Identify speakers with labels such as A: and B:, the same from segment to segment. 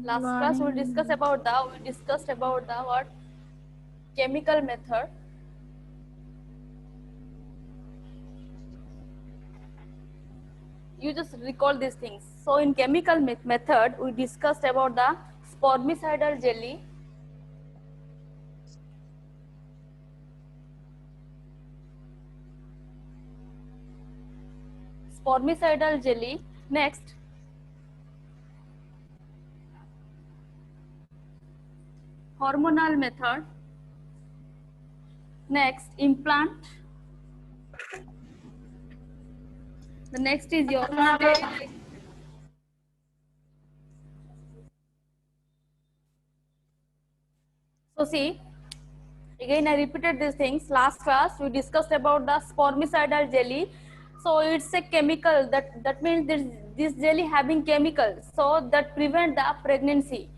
A: Last class we discussed about the what chemical method. You just recall these things. So in chemical method we discussed about the spermicidal jelly, next hormonal method, next implant, the next is your so see, again I repeated these things. Last class we discussed about the spermicidal jelly. So it's a chemical that means this jelly having chemicals so that prevent the pregnancy.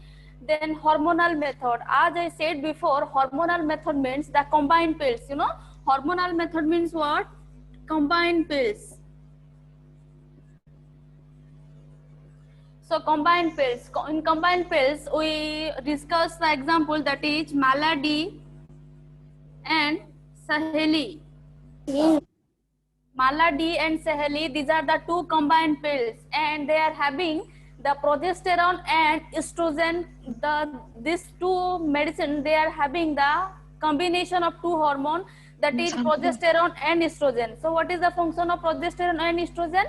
A: Then hormonal method, as I said before, hormonal method means the combined pills. You know, hormonal method means what? Combined pills. So combined pills, in combined pills we discuss the example that is Malady and Saheli. Malady and Saheli, these are the two combined pills and they are having the progesterone and estrogen. These two medicine, they are having the combination of two hormone, that is progesterone and estrogen. So what is the function of progesterone and estrogen?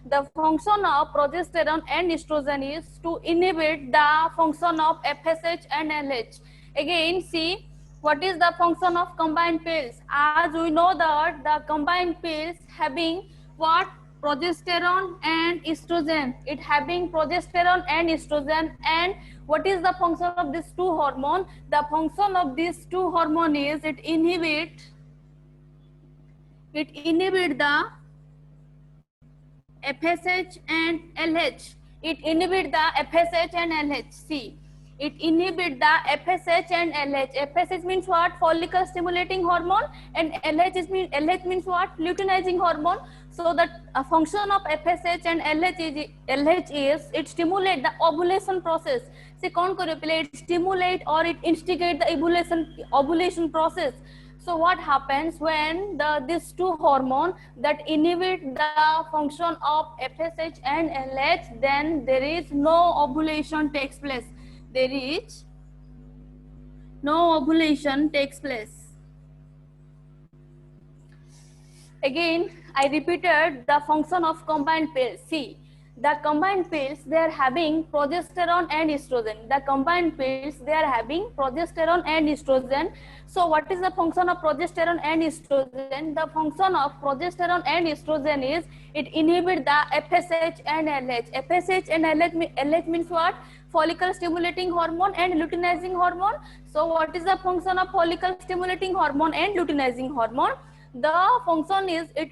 A: The function of progesterone and estrogen is to inhibit the function of FSH and LH. Again, see, what is the function of combined pills? As we know that the combined pills having what? Progesterone and estrogen. It having progesterone and estrogen. And what is the function of these two hormone? The function of these two hormone is it inhibit the FSH and LH. It inhibit the FSH and LH. See, it inhibit the FSH and LH. FSH means what? Follicle stimulating hormone, and LH means what? Luteinizing hormone. So the function of FSH and LH is it stimulate the ovulation process. See, कौन करे पहले? It stimulate or it instigate the ovulation process. So what happens when these two hormones that inhibit the function of FSH and LH, then there is no ovulation takes place. There is no ovulation takes place. Again, I repeated the function of combined pills. See, the combined pills, they are having progesterone and estrogen. The combined pills, they are having progesterone and estrogen. So what is the function of progesterone and estrogen? The function of progesterone and estrogen is it inhibits the FSH and LH. FSH and LH means what? Follicle stimulating hormone and luteinizing hormone. So what is the function of follicle stimulating hormone and luteinizing hormone? The function is it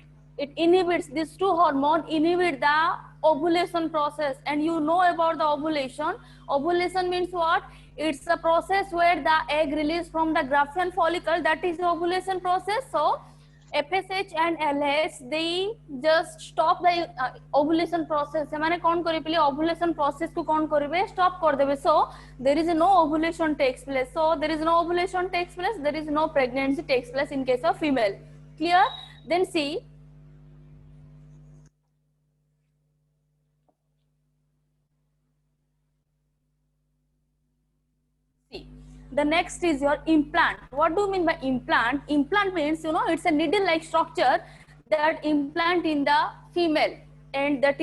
A: inhibits these two hormone, inhibit the ovulation process. And you know about the ovulation. Ovulation means what? It's a process where the egg released from the Graafian follicle, that is the ovulation process. So FSH and LH, they just stop the ovulation process. ସେମାନେ कौन करें पहले ovulation process को कौन करें? Stop कर देवे. So there is no ovulation takes place. So there is no ovulation takes place. There is no pregnancy takes place in case of female. Clear? Then see. The next is your implant. What do you mean by implant? Implant means, you know, it's a needle-like structure that implant in the female, and that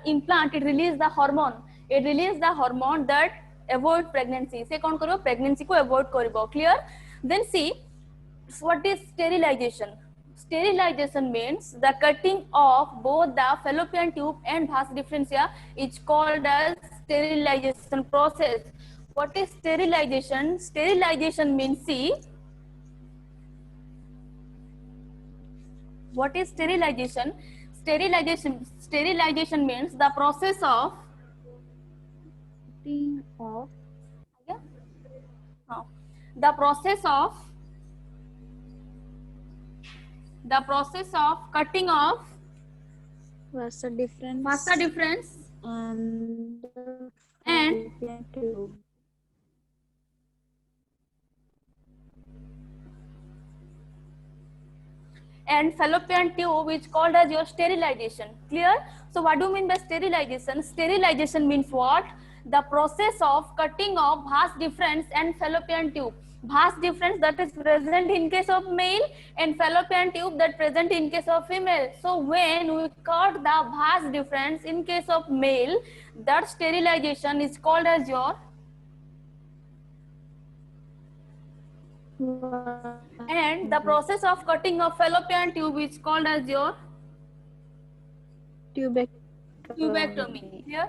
A: implant, it release the hormone. It release the hormone that avoid pregnancy. Se kaun karibo? Pregnancy ko avoid karibo. Clear? Then see, what is sterilization? Sterilization means the cutting of both the fallopian tube and vas deferens is called as sterilization process. What is sterilization? Sterilization means, see, what is sterilization? Sterilization means the process of cutting of vasa deferens and And fallopian tube is called as your sterilization. Clear? So what do you mean by sterilization? Sterilization means what? The process of cutting off vas deferens and fallopian tube. Vas deferens that is present in case of male and fallopian tube that present in case of female. So when we cut the vas deferens in case of male, that sterilization is called as your, and the process of cutting of fallopian tube is called as your tubectomy. Clear?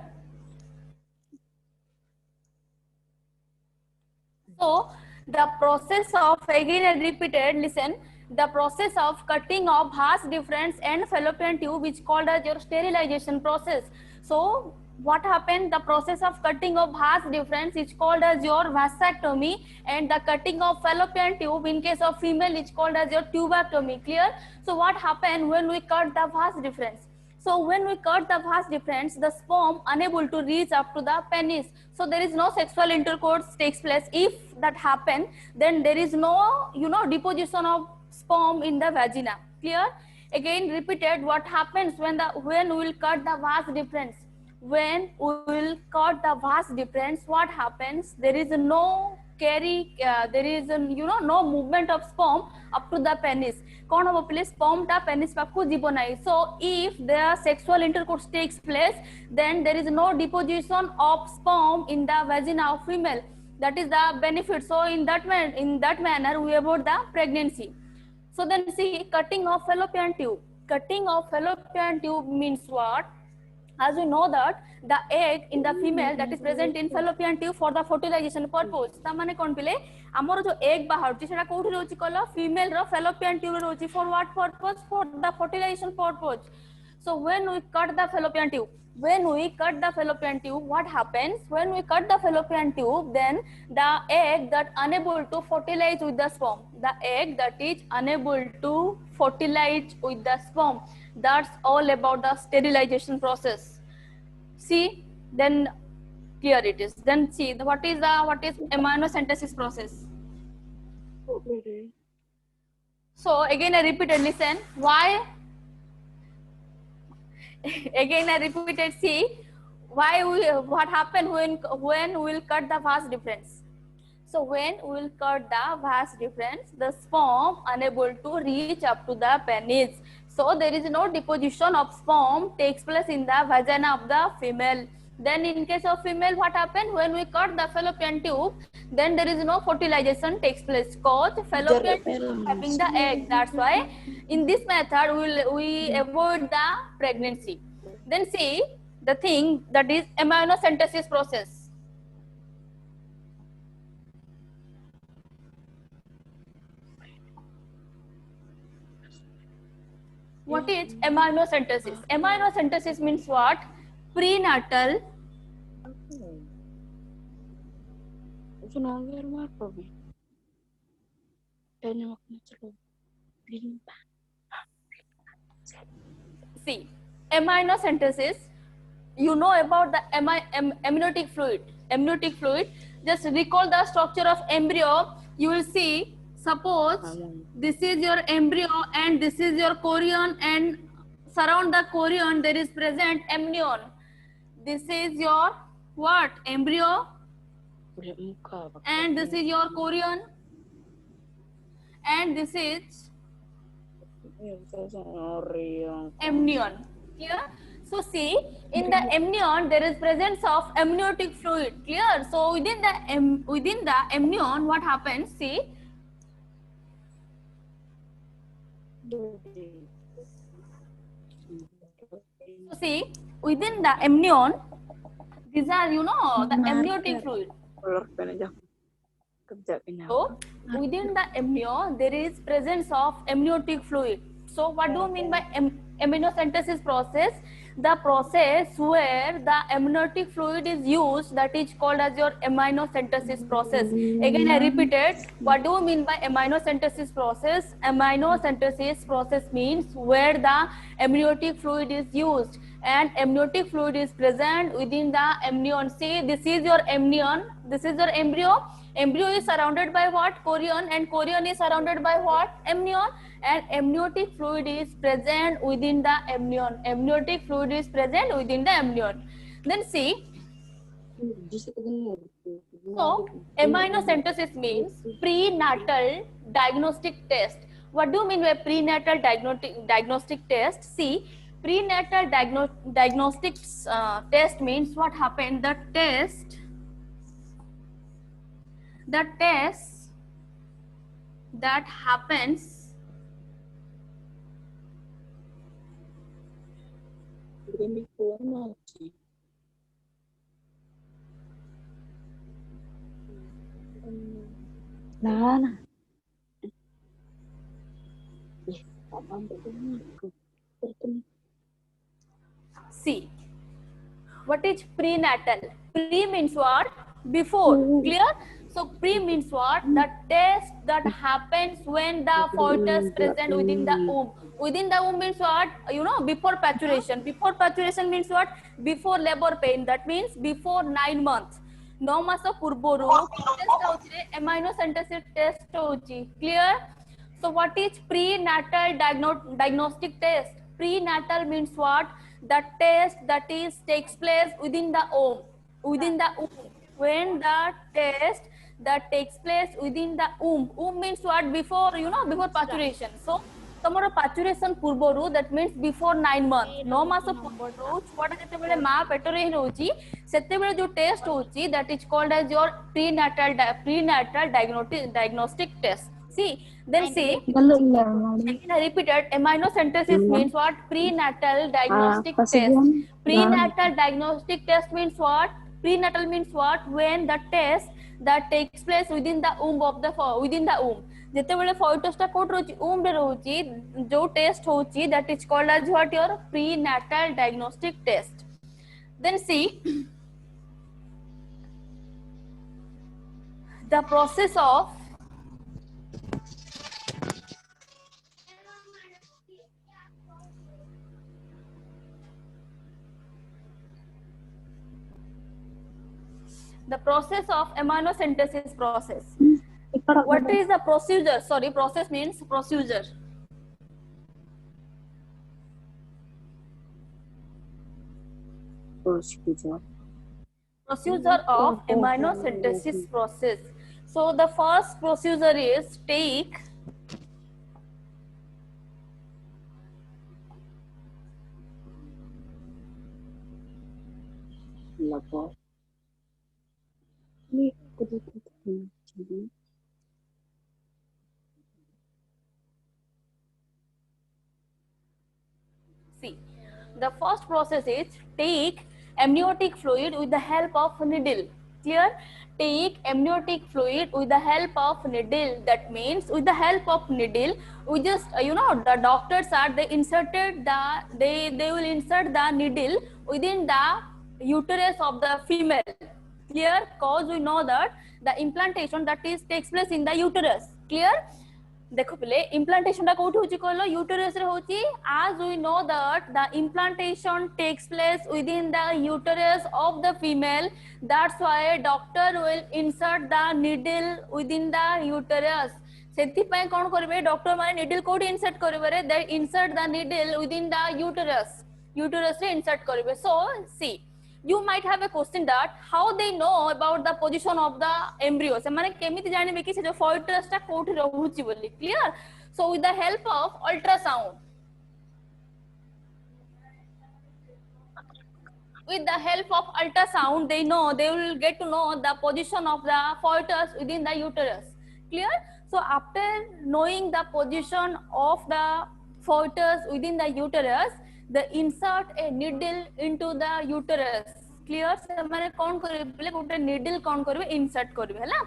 A: So the process of, again I repeated, listen, the process of cutting of vas deferens and fallopian tube is called as your sterilization process. So what happened? The process of cutting of vas deferens is called as your vasectomy, and the cutting of fallopian tube in case of female is called as your tubectomy. Clear? So what happened when we cut the vas deferens? So when we cut the vas deferens, the sperm unable to reach up to the penis. So there is no sexual intercourse takes place. If that happen, then there is no, deposition of sperm in the vagina. Clear? Again repeated, what happens when we will cut the vas deferens? When we will cut the vas deferens, what happens? There is no no movement of sperm up to the penis. कौन होगा please sperm टा penis पाखु जीव नाही. So if the sexual intercourse takes place, then there is no deposition of sperm in the vagina of female. That is the benefit. So in that manner we avoid the pregnancy. So then see, cutting of fallopian tube. Cutting of fallopian tube means what? As we know that the egg in the female that is present in fallopian tube for the fertilization purpose. ता माने कौन पिले आमर जो egg बाहर ची सेटा कोठी रोची कला female रो fallopian tube रोची for what purpose? For the fertilization purpose. So when we cut the fallopian tube, what happens? When we cut the fallopian tube, then the egg that unable to fertilize with the sperm, the egg that is unable to fertilize with the sperm. That's all about the sterilization process. See, then here it is. Then see, what is amniocentesis process?
B: Okay.
A: So again I repeated, listen, why? Again I repeated, see, what happened when we will cut the vas deferens? So when we will cut the vas deferens, the sperm unable to reach up to the penis. So there is no deposition of sperm takes place in the vagina of the female. Then in case of female, what happened? When we cut the fallopian tube, then there is no fertilization takes place because fallopian tube having the egg. That's why in this method we avoid the pregnancy. Then see the thing that is amniocentesis process. What is amniocentesis? Amniocentesis means what? Prenatal. See, amniocentesis, you know about the amniotic fluid. Amniotic fluid, just recall the structure of embryo. You will see, suppose this is your embryo and this is your chorion, and surround the chorion there is present amnion. This is your what? Embryo, and this is your chorion, and this is amnion. Clear? So see, in the amnion there is presence of amniotic fluid. Clear? So within the amnion, what happens? See, so see, within the amnion, these are the amniotic fluid. So within the amnion there is presence of amniotic fluid. So what do you mean by amniocentesis process? The process where the amniotic fluid is used, that is called as your amniocentesis process. Again I repeated, what do you mean by amniocentesis process? Amniocentesis process means where the amniotic fluid is used. and amniotic fluid is present within the amnion. See, this is your amnion, this is your embryo. Embryo is surrounded by what? Chorion, and chorion is surrounded by what? Amnion, and amniotic fluid is present within the amnion. Amniotic fluid is present within the amnion. Then see, so amniocentesis means prenatal diagnostic test. What do you mean by prenatal diagnostic test? See, prenatal diagnostic test means what happened? The test that happens
B: Nah.
A: see, what is prenatal? Pre means what? Before. Clear? So pre means what? The test that happens when the fetus present within the womb. Within the womb means what? You know, before paturation. Before paturation means what? Before labor pain. That means before 9 months. 9 मास पूर्वरु test होछि amniocentesis test होछि. Clear? So what is prenatal diagnostic test? Prenatal means what? The test that is takes place within the womb. Within the womb. When the test that takes place within the womb. Womb means what? Before, you know, before paturation. So तमरो paturation पूर्वरु, that means before 9 months. 9 मास पूर्वरु छुआटा जेतेबेले मा पेटरे हि रहउची सेतेबेले जो test होची, that is called as your prenatal diagnostic test. See, then see, again I repeated, amniocentesis means what? Prenatal diagnostic test. Prenatal diagnostic test means what? Prenatal means what? When the test that takes place within the womb of the within the womb. ଯେତେବେଳେ fetus ଟା କୋଟ ରହୁଛି womb ରେ ରହୁଛି, ଯୋଉ test ହଉଛି, that is called as what? Your prenatal diagnostic test. Then see, the process of amniocentesis process. What is the procedure? Sorry, process means procedure. Procedure of amniocentesis process. So the first procedure is take see, the first process is take amniotic fluid with the help of needle. Clear? Take amniotic fluid with the help of needle. That means with the help of needle, we just you know, the doctors are they will insert the needle within the uterus of the female. Clear? Cause we know that the implantation that is takes place in the uterus. Clear? देखो पहले implantation टा कोठी होची कहलो uterus रे होची. As we know that the implantation takes place within the uterus of the female, that's why doctor will insert the needle within the uterus. सेति पय कोन करबे डॉक्टर माने needle कोठी insert करबे रे, they insert the needle within the uterus रे insert करबे. So see, you might have a question that how they know about the position of the embryo. Se mane kemiti janibe ki se jo fetus ta kouthi rahuchi bolli. Clear? So with the help of ultrasound, they will get to know the position of the fetus within the uterus. Clear? So after knowing the position of the fetus within the uterus, they insert a needle into the uterus. Clear? ସେମାନେ କଣ କରିବେ, ଗୋଟେ needle କଣ କରିବେ, insert କରିବେ ହେଲା.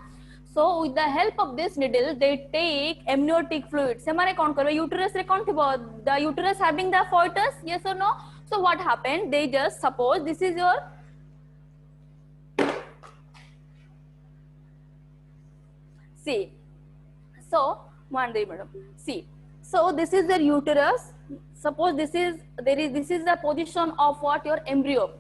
A: So with the help of this needle, they take amniotic fluid. ସେମାନେ କଣ କରିବେ, uterus ରେ କଣ ଥିବ, the uterus having the fetus, yes or no? So what happened, they just suppose this is your see. So one day madam, see, So this is their uterus. Suppose this is the position of what? Your embryo.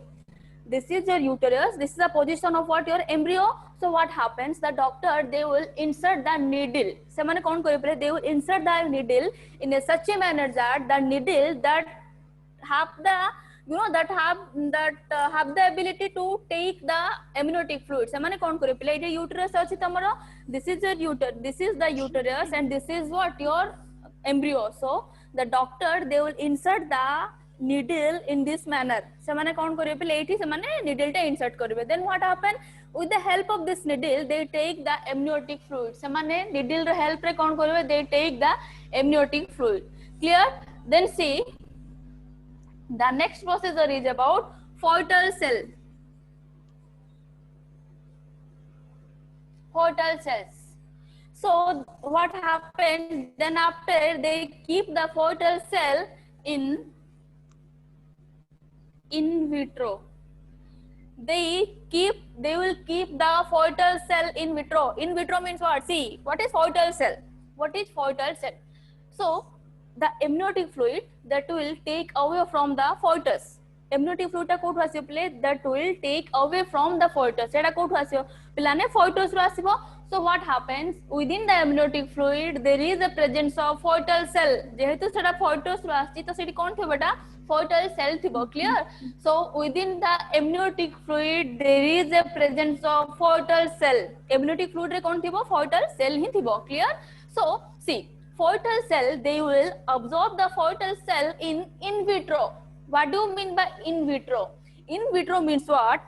A: This is your uterus. This is the position of what? Your embryo. So what happens? The doctor, they will insert the needle. They will insert the needle in a such a manner that the needle that have the have the ability to take the amniotic fluid. Uterus. This is your uterus. This is the uterus, and this is what? Your embryo. So the doctor, they will insert the needle in this manner. Needle insert. Then what happen? With the help of this needle, they take the amniotic fluid. Needle help they take the amniotic fluid. Clear? Then see, the next procedure is about Feutal cell. Feutal cells. So what happens? Then after they keep the Feutal cell in vitro. They will keep the Feutal cell in vitro. In vitro means what? See, what is Feutal cell? What is Feutal cell? So the amniotic fluid that will take away from the fetus. Amniotic fluid that will take away from the fetus. So what happens? Within the amniotic fluid, there is a presence of Feutal cell. Feutal cell, clear? So within the amniotic fluid, there is a presence of Feutal cell. Amniotic fluid re kon thibo? Feutal cell hi thibo, clear? So see, Feutal cell, they will absorb the Feutal cell in vitro. What do you mean by in vitro? In vitro means what?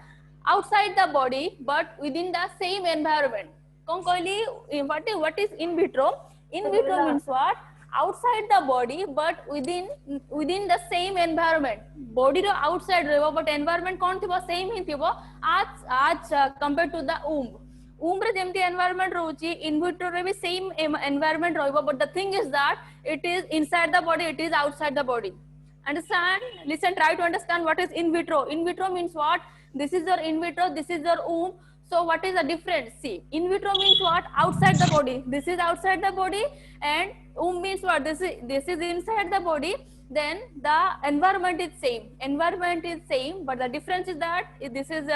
A: Outside the body, but within the same environment. What is in vitro? In vitro means what? Outside the body, but within the same environment. Body ro outside rebo, but environment kon thibo? Same hi thibo. As compared to the womb. Womb re jemti environment rohuchi, in vitro re bhi same environment rohibo, but the thing is that it is inside the body, it is outside the body. Understand? Listen, try to understand what is in vitro. In vitro means what? This is your in vitro, this is your womb. So what is the difference? See, in vitro means what? Outside the body. This is outside the body, and womb means what? This is inside the body. Then the environment is same. Environment is same, but the difference is that this is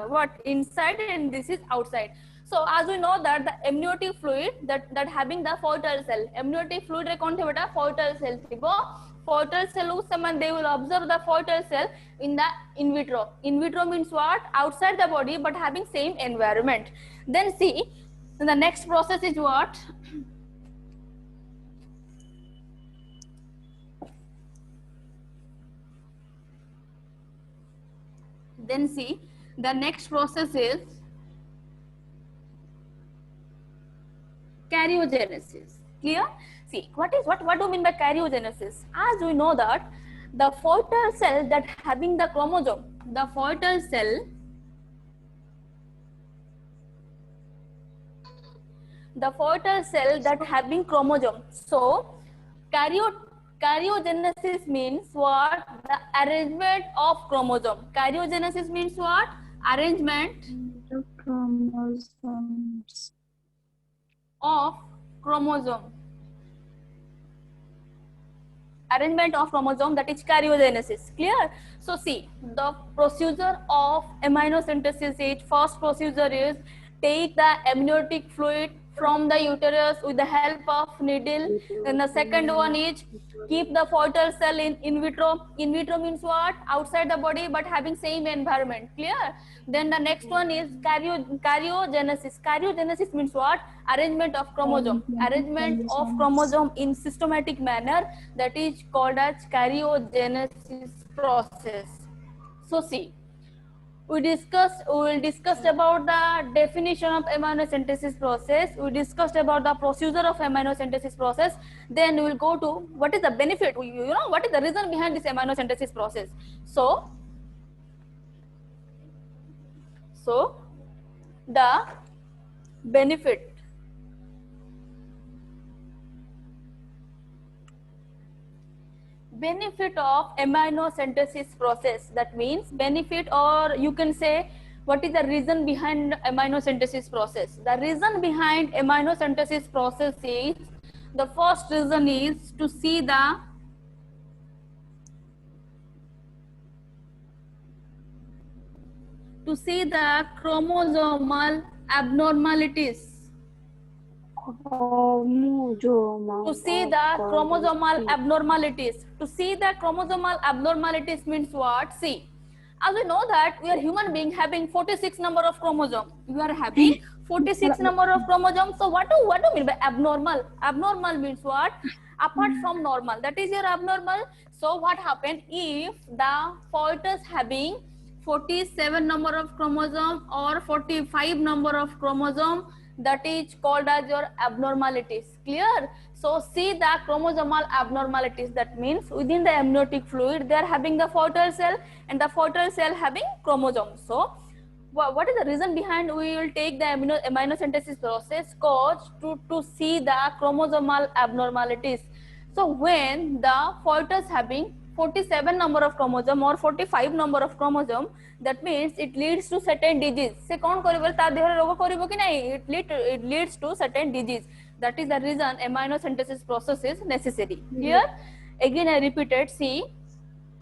A: what? Inside, and this is outside. So as we know that the amniotic fluid that having the Feutal cell, amniotic fluid re kon thibo? Feutal cell thibo. Feutal cell they will observe the Feutal cell in the in vitro. In vitro means what? Outside the body, but having same environment. Then see, the next process is what? Then see, the next process is karyogenesis. Clear? See, what do you mean by karyogenesis? As we know that the Feutal cell that having the chromosome, the Feutal cell that having chromosome. So karyogenesis means what? The arrangement of chromosome. Karyogenesis means what? Arrangement
B: The chromosomes.
A: of chromosome. Arrangement of chromosome, that is karyogenesis. Clear? So see, the procedure of amniosynthesis is, first procedure is take the amniotic fluid from the uterus with the help of needle. Then the second one is keep the Feutal cell in vitro. In vitro means what? Outside the body, but having same environment. Clear? Then the next one is karyogenesis. Karyogenesis means what? Arrangement of chromosome. Arrangement of chromosome in systematic manner, that is called as karyogenesis process. So see, we will discuss about the definition of amniosynthesis process. We discussed about the procedure of amniosynthesis process. Then we will go to what is the benefit. You know, what is the reason behind this amniosynthesis process. So the benefit. Benefit of amniosynthesis process, that means benefit, or you can say what is the reason behind amniosynthesis process. The reason behind amniosynthesis process is The first reason is to see the chromosomal abnormalities. To see the chromosomal abnormalities. To see the chromosomal abnormalities means what? See, as we know that we are human being having 46 number of chromosome. We are having 46 number of chromosomes. So what do you mean by abnormal? Abnormal means what? Apart from normal. That is your abnormal. So what happened if the fetus having 47 number of chromosome or 45 number of chromosome, that is called as your abnormalities. Clear? So see the chromosomal abnormalities, that means within the amniotic fluid they are having the fetal cell and the fetal cell having chromosomes. So what is the reason behind we will take the amino-synthesis process? Cause to see the chromosomal abnormalities. So when the fetus having 47 number of chromosome or 45 number of chromosome, that means it leads to certain disease. Se kon koribo ta dehore rogo koribo ki nahi? It leads to certain disease. That is the reason amino-synthesis process is necessary. Clear? Again I repeated. See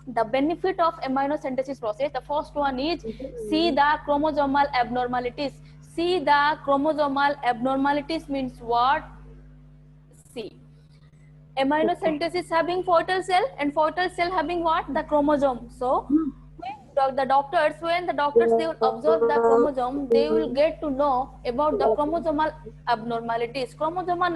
A: the benefit of amino-synthesis process. The first one is see the chromosomal abnormalities. See the chromosomal abnormalities means what? See, amino-synthesis having fetal cell and fetal cell having what? The chromosome. So when the doctors they will observe the chromosome, they will get to know about the chromosomal abnormalities. Chromosomal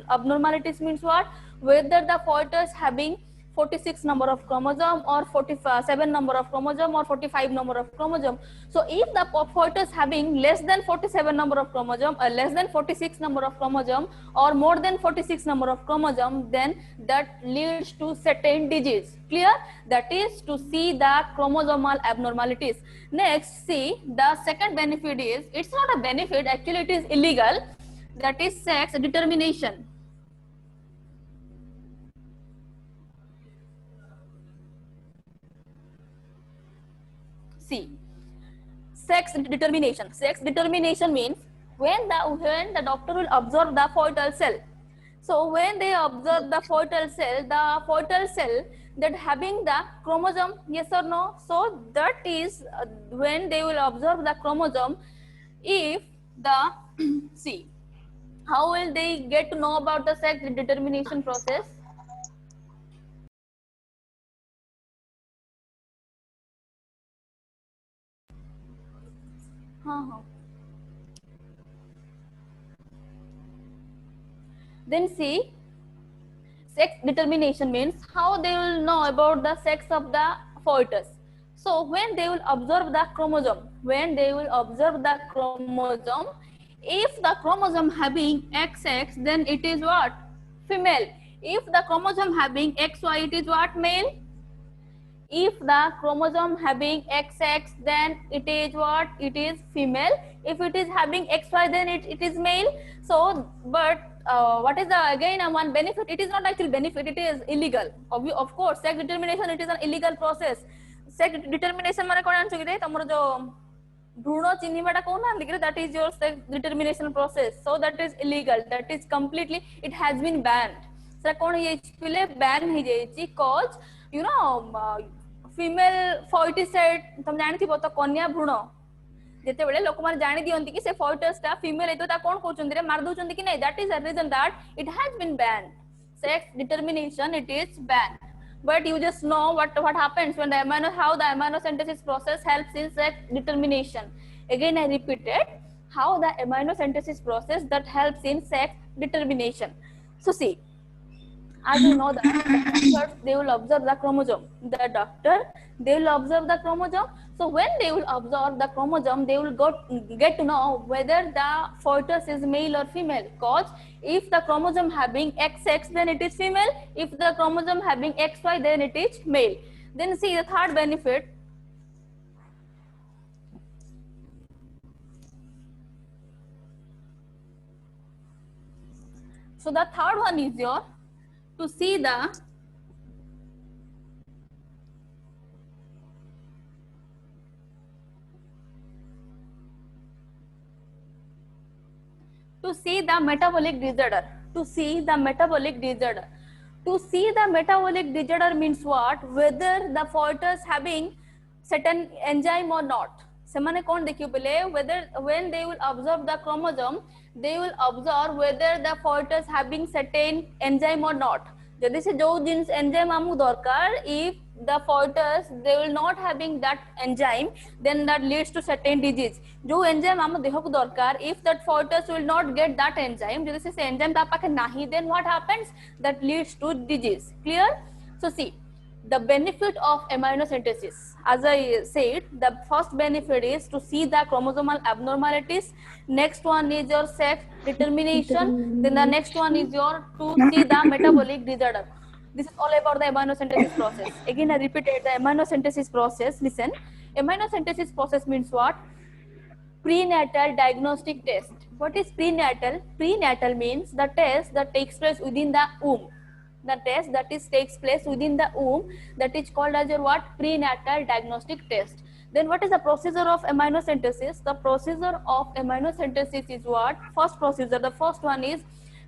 A: abnormalities means what? Whether the fetus having 46 number of chromosome or 47 number of chromosome or 45 number of chromosome. So if the fetus having less than 47 number of chromosome or less than 46 number of chromosome or more than 46 number of chromosome, then that leads to certain disease. Clear? That is to see the chromosomal abnormalities. Next, see the second benefit is, it's not a benefit, actually it is illegal, that is sex determination. See, sex determination. Sex determination means when the doctor will observe the fetal cell. So when they observe the fetal cell that having the chromosome, yes or no? So that is when they will observe the chromosome. If the see, how will they get to know about the sex determination process? Then see, sex determination means how they will know about the sex of the fetus. So when they will observe the chromosome, if the chromosome having XX, then it is what? Female. If the chromosome having XY, it is what? Male. If the chromosome having XX, then it is what? It is female. If it is having XY, then it is male. So, but what is the again one benefit? It is not actually benefit, it is illegal. Of course, sex determination, it is an illegal process. Sex determination माने कौन answer किधे? तमरो जो भ्रूण चिन्हिबाटा कौन answer किधे? That is your sex determination process. So that is illegal. That is completely, it has been banned. So कौन ये पिले ban ही जाइए cause you know female foeticide तुम जानती हो तो कन्या भ्रूण जेते बेले लोक माने जानि दियंती कि से fetus ता female है तो ता कोन कोचंदी रे मार दोचंदी कि नहीं? That is the reason that it has been banned. Sex determination, it is banned. But you just know what happens when how the amino synthesis process helps in sex determination. Again I repeated how the amino synthesis process that helps in sex determination. So see, as you know that the doctors, they will observe the chromosome. They will observe the chromosome. So when they will observe the chromosome, they will get to know whether the fetus is male or female. Because if the chromosome having XX, then it is female. If the chromosome having XY, then it is male. Then see the third benefit. So the third one is your to see the metabolic disorder. to see the metabolic disorder. To see the metabolic disorder means what? Whether the fetus having certain enzyme or not. ସେମାନେ କଣ ଦେଖିବେ ବୋଲେ whether when they will observe the chromosome they will observe whether the fetus having certain enzyme or not. ଯଦି ସେ ଯୋଉ ଜିନିଷ enzyme ଆମକୁ ଦରକାର, if the fetus they will not having that enzyme, then that leads to certain disease. ଯୋଉ enzyme ଆମ ଦେହକୁ ଦରକାର, if that fetus will not get that enzyme, ଯଦି ସେ enzyme ତା ପାଖେ ନାହିଁ, then what happens? That leads to disease. Clear? So see, the benefit of amniocentesis, as I said, the first benefit is to see the chromosomal abnormalities. Next one is your sex determination. Then the next one is your to see the metabolic disorder. This is all about the amniocentesis process. Again I repeated the amniocentesis process. Listen, amniocentesis process means what? Prenatal diagnostic test. What is prenatal? Prenatal means the test that takes place within the womb. The test that takes place within the womb, that is called as your what? Prenatal diagnostic test. Then what is the procedure of amniocentesis? The procedure of amniocentesis is what? First procedure, the first one is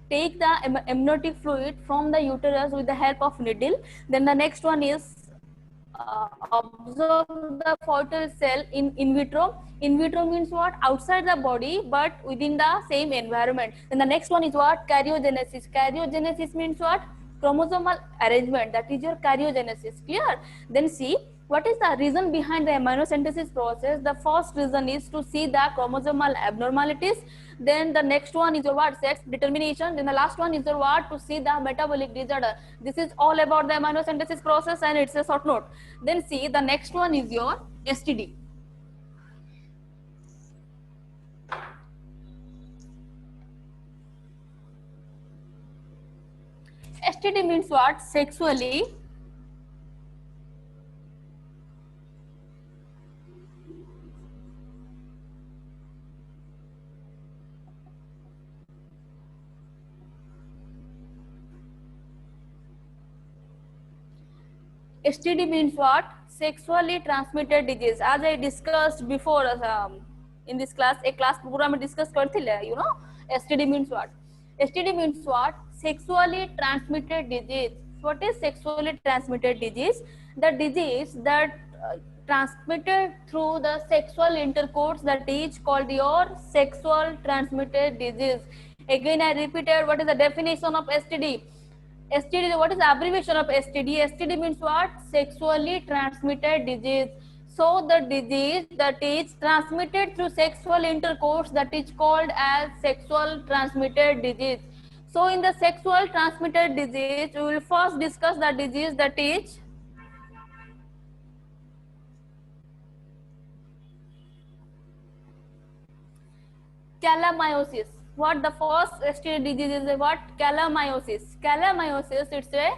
A: take the amniotic fluid from the uterus with the help of needle. Then the next one is observe the fetal cell in vitro. In vitro means what? Outside the body but within the same environment. Then the next one is what? Karyogenesis. Karyogenesis means what? Chromosomal arrangement, that is your karyogenesis. Clear? Then see, what is the reason behind the amniocentesis process? The first reason is to see the chromosomal abnormalities. Then the next one is your what? Sex determination. Then the last one is your what? To see the metabolic disorder. This is all about the amniocentesis process and it's a short note. Then see, the next one is your STD. STD means what? Sexually STD means what? Sexually transmitted disease. As I discussed before in this class, a class program में discuss करते थे, you know, STD means what? STD means what? Sexually transmitted disease. What is sexually transmitted disease? The disease that transmitted through the sexual intercourse, that is called your sexual transmitted disease. Again, I repeated, what is the definition of STD? STD, what is the abbreviation of STD? STD means what? Sexually transmitted disease. So the disease that is transmitted through sexual intercourse, that is called as sexual transmitted disease. So in the sexual transmitted disease, we will first discuss the disease that is chlamydosis. What the first STD disease is? What? Chlamydosis. Chlamydosis, it's a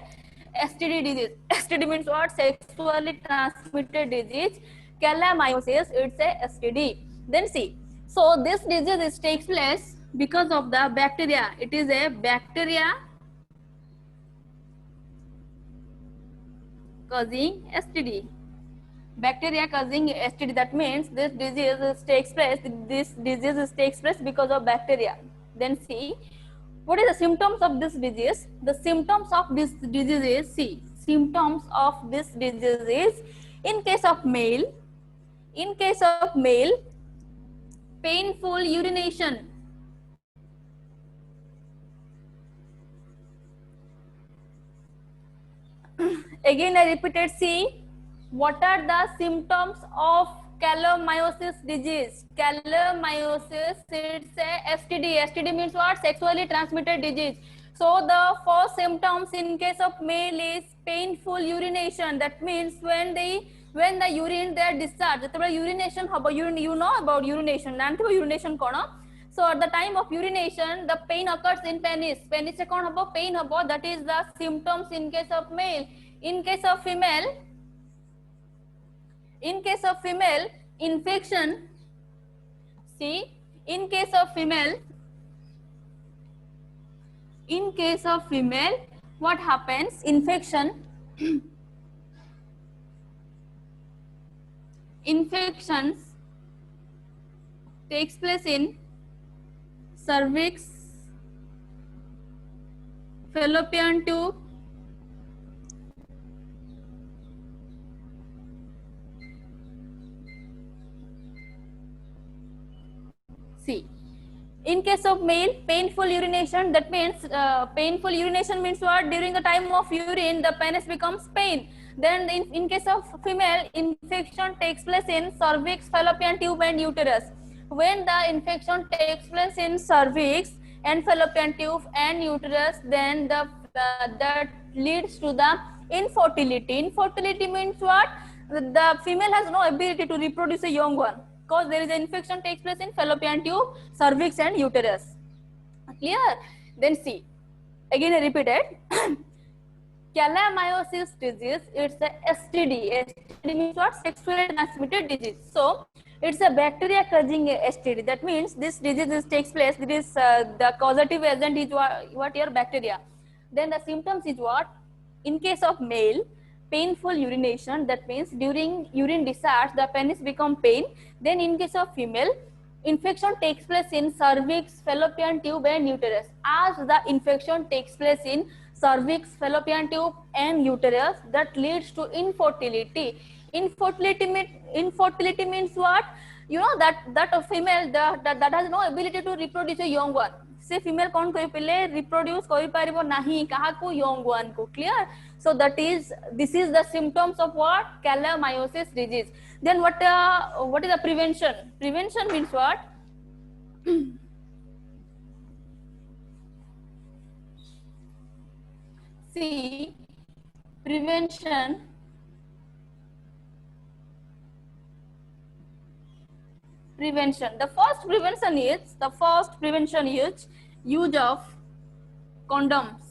A: STD disease. STD means what? Sexually transmitted disease. Chlamydosis, it's a STD. Then see, so this disease takes place because of the bacteria. It is a bacteria causing STD. Bacteria causing STD. That means this disease takes place. This disease takes place because of bacteria. Then see, what is the symptoms of this disease? The symptoms of this disease is, see, symptoms of this disease is, in case of male, painful urination. Again, I repeated. See, what are the symptoms of chlamydosis disease? Chlamydosis, it's a STD. STD means what? Sexually transmitted disease. So the first symptoms in case of male is painful urination. That means when the urine they are discharged, urination, you know about urination. Urination kona. So at the time of urination, the pain occurs in penis. Penis se kon habo pain habo. That is the symptoms in case of male. In case of female, infection. See, in case of female, what happens? Infections takes place in cervix, fallopian tube, C. In case of male, painful urination, that means painful urination means what? During the time of urine, the penis becomes pain. Then in case of female, infection takes place in cervix, fallopian tube and uterus. When the infection takes place in cervix and fallopian tube and uterus, then that leads to the infertility. Infertility means what? The female has no ability to reproduce a young one, because there is an infection takes place in fallopian tube, cervix and uterus. Clear? Then see, again I repeat it. Chlamydosis disease, it's a STD. STD means what? Sexually transmitted disease. So it's a bacteria causing STD. That means this disease takes place. It is the causative agent is what your bacteria. Then the symptoms is what? In case of male, painful urination. That means during urine discharge, the penis become pain. Then in case of female, infection takes place in cervix, fallopian tube and uterus. As the infection takes place in cervix, fallopian tube and uterus, that leads to infertility. Infertility means what? You know that a female that has no ability to reproduce a young one. से female कौन कोई पहले reproduce कोई पारिबो नहीं कहा को young one को. Clear? So this is the symptoms of what? Chlamydosis disease. Then what is the prevention? Prevention means what? See, prevention. The first prevention is use of condoms.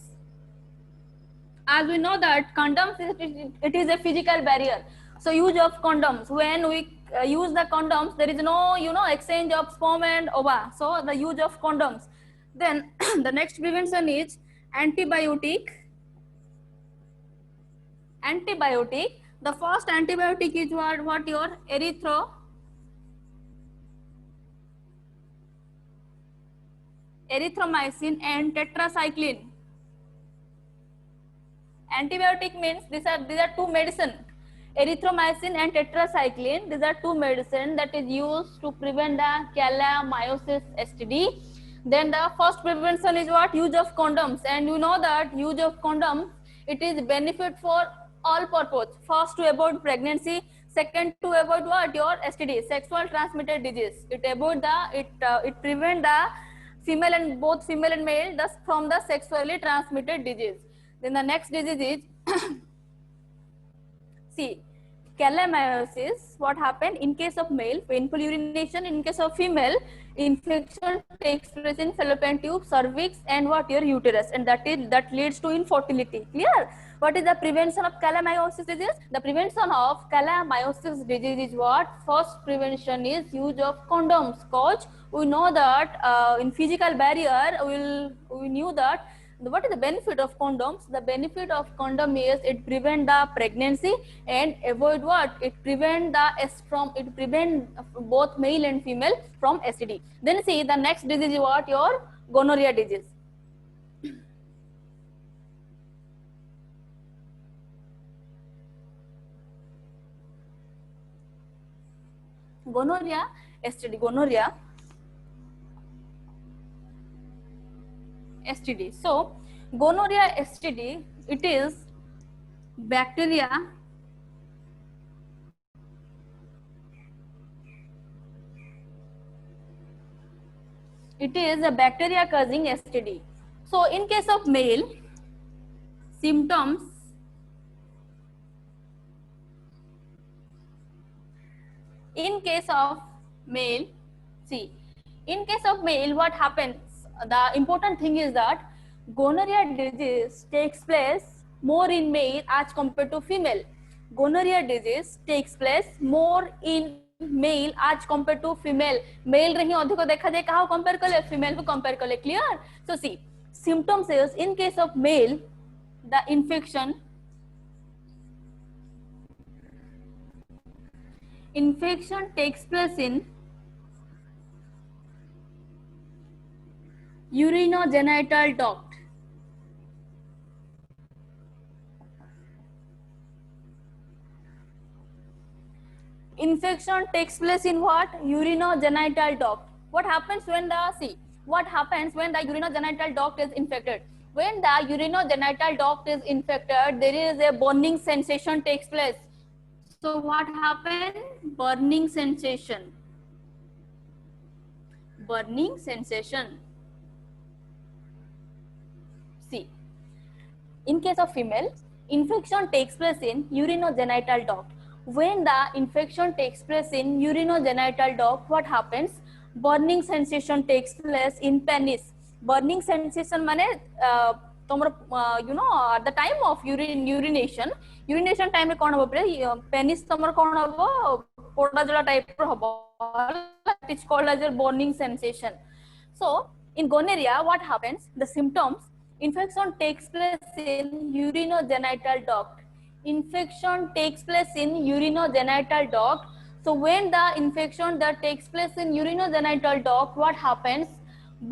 A: As we know that condoms it is a physical barrier. So use of condoms. When we use the condoms, there is no exchange of sperm and ova. So the use of condoms. Then the next prevention is antibiotic. The first antibiotic is what your erythromycin and tetracycline. Antibiotic means these are two medicine. Erythromycin and tetracycline, these are two medicine that is used to prevent the chlamydosis STD. Then the first prevention is what? Use of condoms. And you know that use of condoms, it is benefit for all purpose. First, to avoid pregnancy. Second, to avoid what? Your STD, sexual transmitted disease. It prevent the female and both female and male from the sexually transmitted disease. Then the next disease is see, chlamydosis. What happened in case of male? Painful urination. In case of female, infection takes place in fallopian tube, cervix, and what? Your uterus, and that leads to infertility. Clear? What is the prevention of chlamydosis disease? The prevention of chlamydosis disease is what? First prevention is use of condoms. Cause we know that in physical barrier, we knew that. What is the benefit of condoms? The benefit of condom is it prevent the pregnancy and avoid what? It prevent both male and female from STD. Then see the next disease is what? Your gonorrhea disease. Gonorrhea STD. So gonorrhea STD, it is bacteria causing STD. So in case of male, symptoms in case of male, what happens? The important thing is that gonorrhea disease takes place more in male as compared to female. Gonorrhea disease takes place more in male as compared to female. Male रही अधिक देखा जाए कहाँ compare कर ले? Female को compare कर ले. Clear? So see, symptoms is in case of male, the infection takes place in urinogenital duct. infection takes place in what? Urinogenital duct. What happens when the urinogenital duct is infected? When the urinogenital duct is infected, there is a burning sensation takes place. So what happens? Burning sensation. Burning sensation. See, in case of female, infection takes place in urinogenital duct. When the infection takes place in urinogenital duct, what happens? Burning sensation takes place in penis. Burning sensation mane at the time of urination time re kon hobo penis tomar kon hobo poda jala type ro hobo, it is called as a burning sensation. So in gonorrhea, what happens? The symptoms: infection takes place in urinogenital duct. Infection takes place in urinogenital duct. So when the infection that takes place in urinogenital duct, what happens?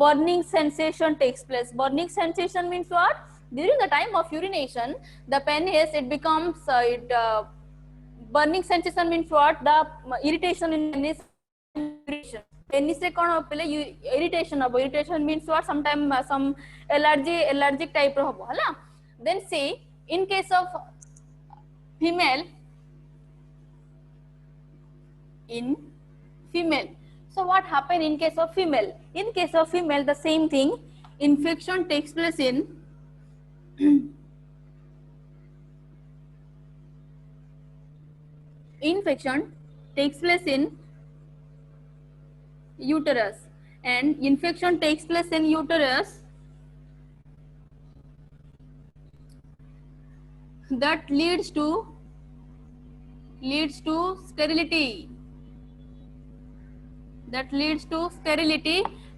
A: Burning sensation takes place. Burning sensation means what? During the time of urination, the penis, it becomes burning sensation means what? The irritation in penis. Penis se kon pele irritation hobo. Irritation means what? Sometimes some allergic type ro hobo hala. Then see, in case of female, so what happen in case of female? In case of female, the same thing. Infection takes place in uterus, and infection takes place in uterus, that leads to sterility.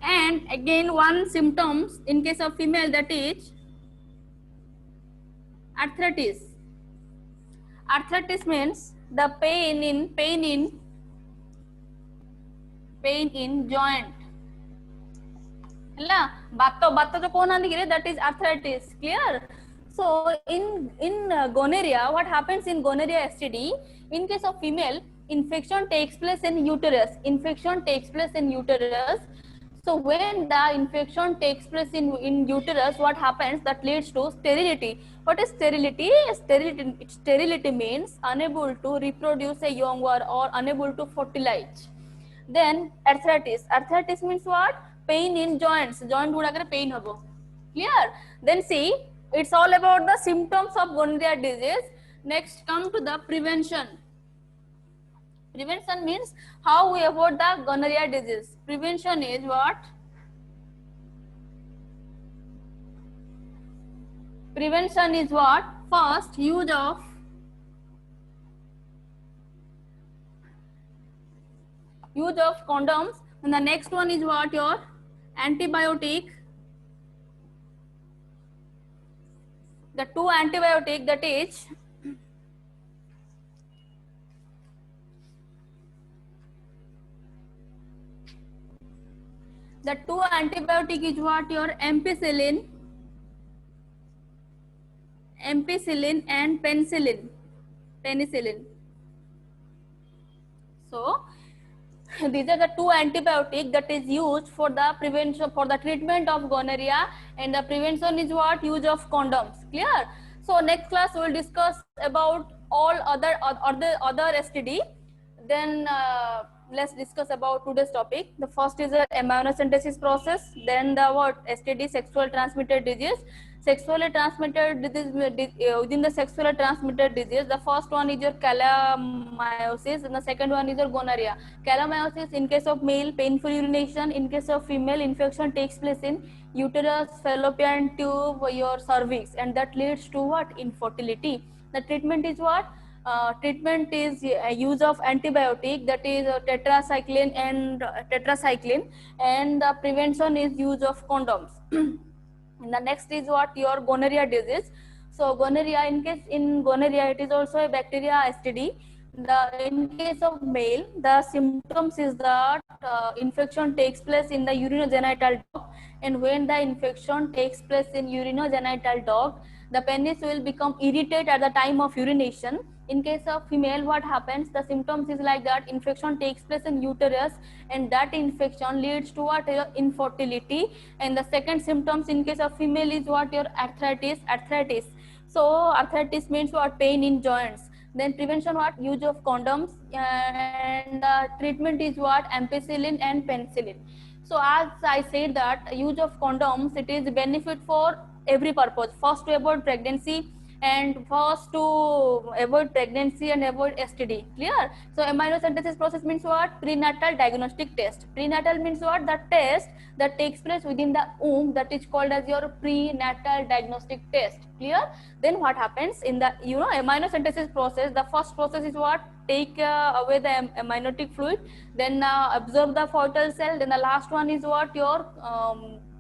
A: And again, one symptoms in case of female, that is arthritis. Arthritis means the pain in joint. Hella bato jo kona digire, that is arthritis. Clear? So in gonorrhea, what happens in gonorrhea STD? In case of female, infection takes place in uterus. So when the infection takes place in uterus, what happens? That leads to sterility. What is sterility? Sterility means unable to reproduce a young or unable to fertilize. Then arthritis means what? Pain in joints. Joint gudakare pain hobo. Clear? Then see, it's all about the symptoms of gonorrhea disease. Next, come to the prevention. Prevention means how we avoid the gonorrhea disease. Prevention is what? First, use of condoms, and the next one is what? Your antibiotic. The two antibiotic, that is what? Your ampicillin and penicillin. So these are the two antibiotics that is used for the prevention, for the treatment of gonorrhea, and the prevention is what? Use of condoms. Clear? So next class we will discuss about all other STD. Then let's discuss about today's topic. The first is the amniocentesis process. Then the what? STD, sexual transmitted disease. Sexually transmitted disease, within the sexually transmitted disease, the first one is your chlamydosis, and the second one is your gonorrhea. Chlamydosis in case of male, painful urination. In case of female, infection takes place in uterus, fallopian tube, your cervix, and that leads to what? Infertility. The treatment is what? Treatment is use of antibiotic, that is tetracycline, and the prevention is use of condoms. And the next is what? Your gonorrhea disease. So gonorrhea, in gonorrhea, it is also a bacteria STD. In case of male, the symptoms is that infection takes place in the urinogenital duct, and when the infection takes place in urinogenital duct, the penis will become irritated at the time of urination. In case of female, what happens? The symptoms is like that infection takes place in uterus, and that infection leads to what? Your infertility. And the second symptoms in case of female is what? Your arthritis. So arthritis means what? Pain in joints. Then prevention, what? Use of condoms, and treatment is what? Ampicillin and penicillin. So as I said that use of condoms, it is benefit for every purpose. First, to avoid pregnancy, and first to avoid pregnancy and avoid STD. Clear? So amniocentesis process means what? Prenatal diagnostic test. Prenatal means what? The test that takes place within the womb, that is called as your prenatal diagnostic test. Clear? Then what happens in the amniocentesis process? The first process is what? Take away the amniotic fluid, then absorb the fertile cell. Then the last one is what? Your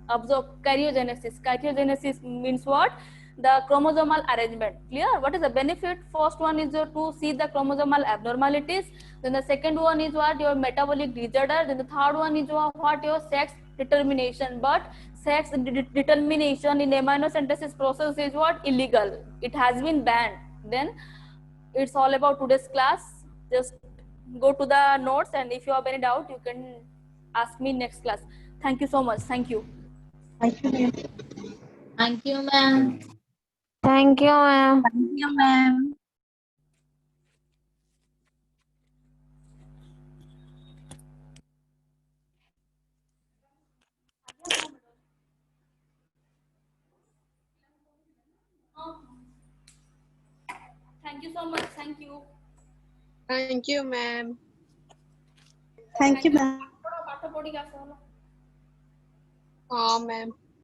A: absorb karyogenesis. Karyogenesis means what? The chromosomal arrangement. Clear? What is the benefit? First one is to see the chromosomal abnormalities. Then the second one is what? Your metabolic disorder. Then the third one is what? Your sex determination. But sex determination in amniocentesis process is what? Illegal. It has been banned. Then it's all about today's class. Just go to the notes, and if you have any doubt, you can ask me next class. Thank you so much. Thank you.
C: Thank you, ma'am.
D: Thank you, ma'am.
E: Thank you, ma'am.
C: Thank you, ma'am.
A: Thank you so much. Thank you.
B: Thank you, ma'am.
C: Thank you, ma'am.
A: पाठ पढ़ी क्या
B: हाँ, ma'am.